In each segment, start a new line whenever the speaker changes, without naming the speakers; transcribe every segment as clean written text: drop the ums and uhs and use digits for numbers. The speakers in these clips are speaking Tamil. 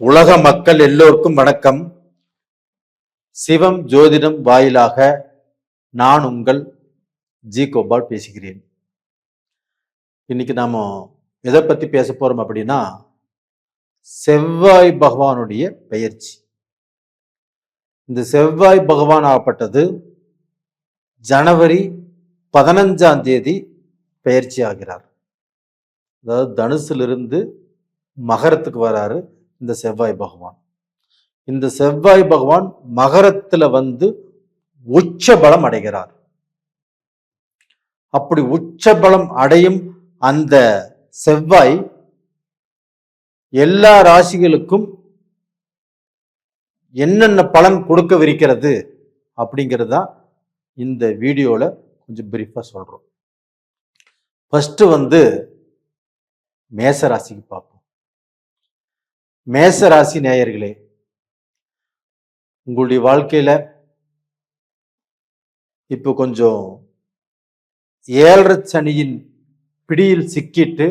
உலக மக்கள் எல்லோருக்கும் வணக்கம். சிவம் ஜோதிடம் வாயிலாக நான் உங்கள் ஜி கோபால் பேசுகிறேன். இன்னைக்கு நாம எதை பத்தி பேச போறோம் அப்படின்னா, செவ்வாய் பகவானுடைய பெயர்ச்சி. இந்த செவ்வாய் பகவான் ஆகப்பட்டது ஜனவரி 15ஆம் தேதி பெயர்ச்சி ஆகிறார். அதாவது தனுசிலிருந்து மகரத்துக்கு வராரு இந்த செவ்வாய் பகவான். இந்த செவ்வாய் பகவான் மகரத்துல உச்ச பலம் அடைகிறார். அப்படி உச்ச பலம் அடையும் அந்த செவ்வாய் எல்லா ராசிகளுக்கும் என்னென்ன பலன் கொடுக்கவிருக்கிறது அப்படிங்கிறதா இந்த வீடியோல கொஞ்சம் பிரீஃபா சொல்றோம். ஃபர்ஸ்ட் மேச ராசிக்கு பார்ப்போம். மேச ராசி நேயர்களே, உங்களுடைய வாழ்க்கையில இப்போ கொஞ்சம் 7.5 சனியின் பிடியில் சிக்கிட்டு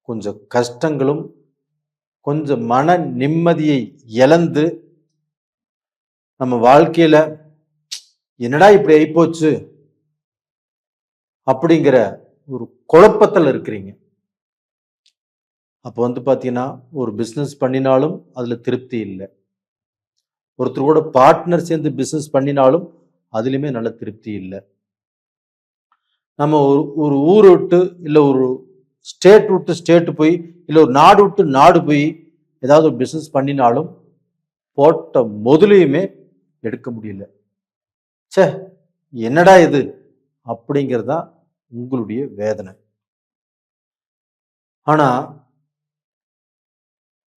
கொஞ்சம் கஷ்டங்களும் கொஞ்சம் மன நிம்மதியை இழந்து நம்ம வாழ்க்கையில என்னடா இப்படி ஆயிப்போச்சு அப்படிங்கிற ஒரு குழப்பத்தில் இருக்கிறீங்க. அப்போ பாத்தீங்கன்னா, ஒரு பிசினஸ் பண்ணினாலும் அதுல திருப்தி இல்லை. ஒருத்தர் கூட பார்ட்னர் சேர்ந்து பிசினஸ் பண்ணினாலும் அதுலயுமே நல்ல திருப்தி இல்லை. நம்ம ஒரு ஊர் விட்டு இல்லை ஒரு ஸ்டேட் விட்டு ஸ்டேட் போய் இல்லை ஒரு நாடு விட்டு நாடு போய் ஏதாவது ஒரு பிசினஸ் பண்ணினாலும் போட்ட முதலையுமே எடுக்க முடியல. சே, என்னடா இது அப்படிங்கிறதா உங்களுடைய வேதனை. ஆனா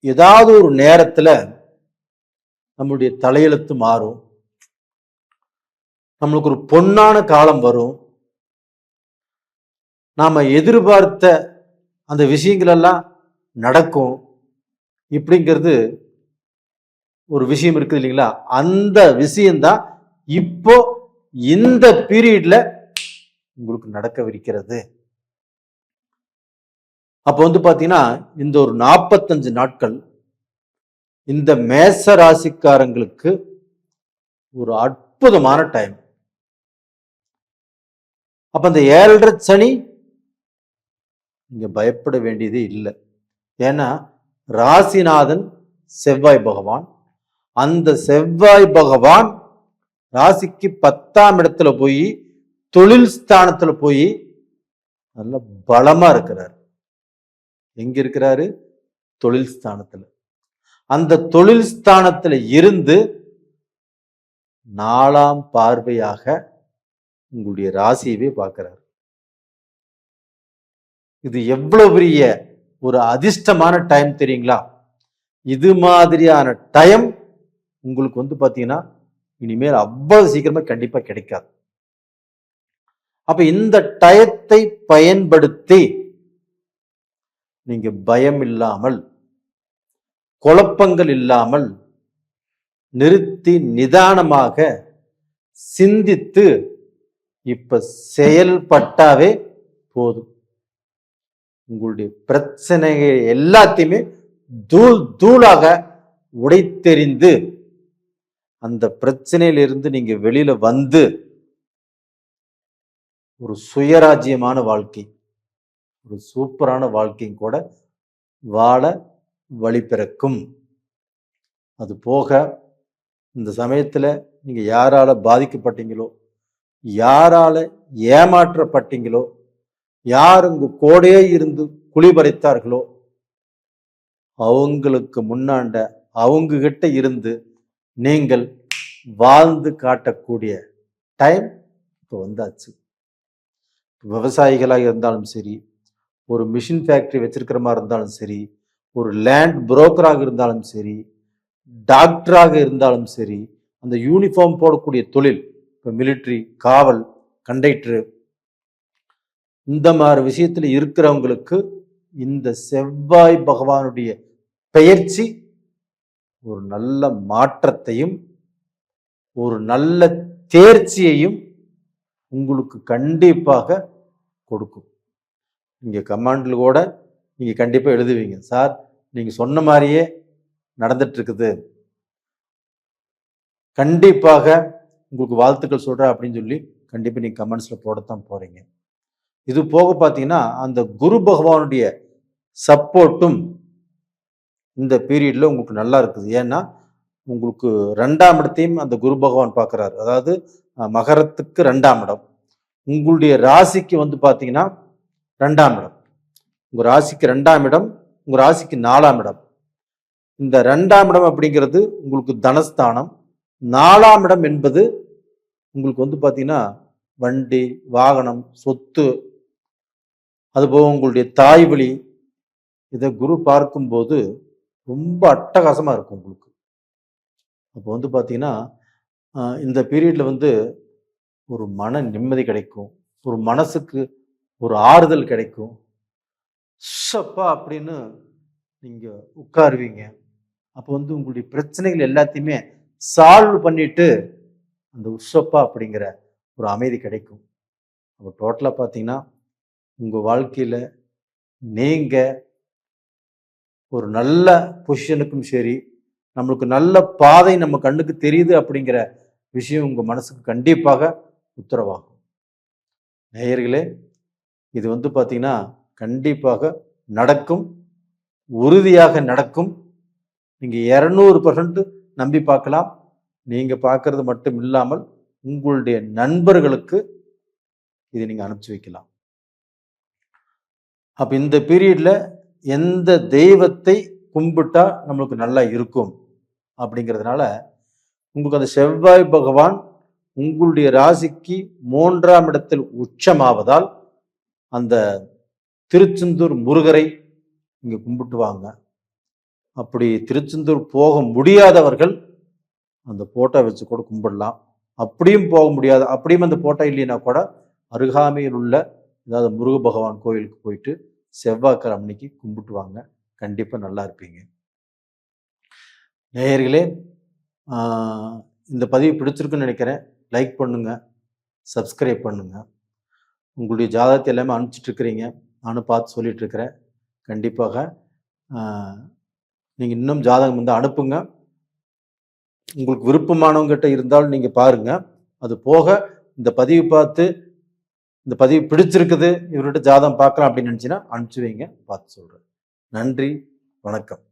ஏதாவது ஒரு நேரத்துல நம்மளுடைய தலையெழுத்து மாறும். நம்மளுக்கு ஒரு பொன்னான காலம் வரும். நாம எதிர்பார்த்த அந்த விஷயங்கள் எல்லாம் நடக்கும். இப்படிங்கிறது ஒரு விஷயம் இருக்குது இல்லைங்களா? அந்த விஷயம்தான் இப்போ இந்த பீரியட்ல உங்களுக்கு நடக்கவிருக்கிறது. அப்போ பாத்தீங்கன்னா, இந்த ஒரு 45 நாட்கள் இந்த மேச ராசிக்காரங்களுக்கு ஒரு அற்புதமான டைம். அப்ப அந்த 7.5 சனி நீங்க பயப்பட வேண்டியதே இல்லை. ஏன்னா ராசிநாதன் செவ்வாய் பகவான். அந்த செவ்வாய் பகவான் ராசிக்கு 10ஆம் இடத்துல போய் தொழில் ஸ்தானத்துல போய் நல்ல பலமா இருக்கிறார். எங்க இருக்கிறாரு? தொழில் ஸ்தானத்துல. அந்த தொழில் ஸ்தானத்துல இருந்து 4ஆம் பார்வையாக உங்களுடைய ராசியவே பார்க்கிறார். இது எவ்வளவு பெரிய ஒரு அதிர்ஷ்டமான டைம் தெரியுங்களா? இது மாதிரியான டைம் உங்களுக்கு பாத்தீங்கன்னா இனிமேல் அவ்வளவு சீக்கிரமா கண்டிப்பா கிடைக்காது. அப்ப இந்த டயத்தை பயன்படுத்தி நீங்க பயம் இல்லாமல், குழப்பங்கள் இல்லாமல், நிறுத்தி நிதானமாக சிந்தித்து இப்ப செயல்பட்டாவே போதும். உங்களுடைய பிரச்சனைகள் எல்லாத்தையுமே தூள் தூளாக உடைத்தெறிந்து அந்த பிரச்சனையிலிருந்து நீங்க வெளியில ஒரு சுயராஜ்யமான வாழ்க்கை, ஒரு சூப்பரான வாழ்க்கையும் கூட வாழ வழி பிறக்கும். அது போக இந்த சமயத்துல நீங்க யாரால பாதிக்கப்பட்டீங்களோ, யாரால ஏமாற்றப்பட்டீங்களோ, யார் உங்க கூடயே இருந்து குளிபறித்தார்களோ அவங்களுக்கு முன்னாண்ட அவங்க கிட்ட இருந்து நீங்கள் வாழ்ந்து காட்டக்கூடிய டைம் இப்போ வந்தாச்சு. விவசாயிகளாக இருந்தாலும் சரி, ஒரு மிஷின் ஃபேக்டரி வச்சிருக்கிற மாதிரி இருந்தாலும் சரி, ஒரு லேண்ட் புரோக்கராக இருந்தாலும் சரி, டாக்டராக இருந்தாலும் சரி, அந்த யூனிஃபார்ம் போடக்கூடிய தொழில், இப்போ மிலிட்ரி, காவல், கண்டக்டர், இந்த மாதிரி விஷயத்துல இருக்கிறவங்களுக்கு இந்த செவ்வாய் பகவானுடைய பெயர்ச்சி ஒரு நல்ல மாற்றத்தையும் ஒரு நல்ல தேர்ச்சியையும் உங்களுக்கு கண்டிப்பாக கொடுக்கும். நீங்க கமாண்ட்ல கூட நீங்க கண்டிப்பா எழுதுவீங்க, சார் நீங்கள் சொன்ன மாதிரியே நடந்துட்டு இருக்குது. கண்டிப்பாக உங்களுக்கு வாழ்த்துக்கள் சொல்கிறேன் அப்படின்னு சொல்லி கண்டிப்பாக நீங்கள் கமெண்ட்ஸில் போடத்தான் போகிறீங்க. இது போக பார்த்தீங்கன்னா அந்த குரு பகவானுடைய சப்போர்ட்டும் இந்த பீரியடில் உங்களுக்கு நல்லா இருக்குது. ஏன்னா உங்களுக்கு 2ஆம் இடத்தையும் அந்த குரு பகவான் பார்க்குறாரு. அதாவது மகரத்துக்கு 2ஆம் இடம், உங்களுடைய ராசிக்கு வந்து பார்த்தீங்கன்னா 2ஆம் இடம், உங்கள் ராசிக்கு 2ஆம் இடம், உங்கள் ராசிக்கு 4ஆம் இடம். இந்த 2ஆம் இடம் அப்படிங்கிறது உங்களுக்கு தனஸ்தானம். 4ஆம் இடம் என்பது உங்களுக்கு வந்து பார்த்தீங்கன்னா வண்டி, வாகனம், சொத்து, அதுபோக உங்களுடைய தாய் வழி. இதை குரு பார்க்கும்போது ரொம்ப அட்டகாசமாக இருக்கும் உங்களுக்கு. அப்போ வந்து பார்த்தீங்கன்னா இந்த பீரியடில் வந்து ஒரு மன நிம்மதி கிடைக்கும், ஒரு மனசுக்கு ஒரு ஆறுதல் கிடைக்கும். சப்பா அப்படின்னு நீங்கள் உட்காருவீங்க. அப்போ வந்து உங்களுடைய பிரச்சனைகள் எல்லாத்தையுமே சால்வ் பண்ணிட்டு அந்த உஷப்பா அப்படிங்கிற ஒரு அமைதி கிடைக்கும். அப்போ டோட்டலாக பார்த்தீங்கன்னா உங்கள் வாழ்க்கையில் நீங்கள் ஒரு நல்ல பொசிஷனுக்கும் சரி, நம்மளுக்கு நல்ல பாதை நம்ம கண்ணுக்கு தெரியுது அப்படிங்கிற விஷயம் உங்கள் மனசுக்கு கண்டிப்பாக உத்தரவாகும். நேயர்களே, இது வந்து பார்த்தீங்கன்னா கண்டிப்பாக நடக்கும், உறுதியாக நடக்கும். நீங்கள் 200% நம்பி பார்க்கலாம். நீங்கள் பார்க்கறது மட்டும் இல்லாமல் உங்களுடைய நண்பர்களுக்கு இதை நீங்கள் அனுப்பிச்சு வைக்கலாம். அப்போ இந்த பீரியடில் எந்த தெய்வத்தை கும்பிட்டா நம்மளுக்கு நல்லா இருக்கும் அப்படிங்கிறதுனால உங்களுக்கு அந்த செவ்வாய் பகவான் உங்களுடைய ராசிக்கு 3ஆம் இடத்தில் உச்சமாவதால் அந்த திருச்செந்தூர் முருகரை இங்கே கும்பிட்டு வாங்க. அப்படி திருச்செந்தூர் போக முடியாதவர்கள் அந்த போட்டோ வச்சு கூட கும்பிடலாம். அப்படியும் போக முடியாது, அப்படியும் அந்த போட்டோ இல்லைன்னா கூட அருகாமையில் உள்ள ஏதாவது முருக பகவான் கோயிலுக்கு போயிட்டு செவ்வாய்க்கிழமை அன்னைக்கு கும்பிட்டு வாங்க. கண்டிப்பாக நல்லா இருப்பீங்க. நேயர்களே, இந்த பதிவு பிடிச்சிருக்குன்னு நினைக்கிறேன். லைக் பண்ணுங்க, சப்ஸ்கிரைப் பண்ணுங்க. உங்களுடைய ஜாதகத்தை எல்லாமே அனுப்பிச்சிட்ருக்கிறீங்க, நானும் பார்த்து சொல்லிட்டு இருக்கிறேன். கண்டிப்பாக நீங்கள் இன்னும் ஜாதகம் வந்து அனுப்புங்க. உங்களுக்கு விருப்பமானவங்கிட்ட இருந்தாலும் நீங்கள் பாருங்க. அது போக இந்த பதிவு பார்த்து இந்த பதிவு பிடிச்சிருக்குது, இவர்கிட்ட ஜாதகம் பார்க்கலாம் அப்படின்னு நினச்சின்னா அனுப்பிச்சு வைங்க, பார்த்து சொல்கிறேன். நன்றி, வணக்கம்.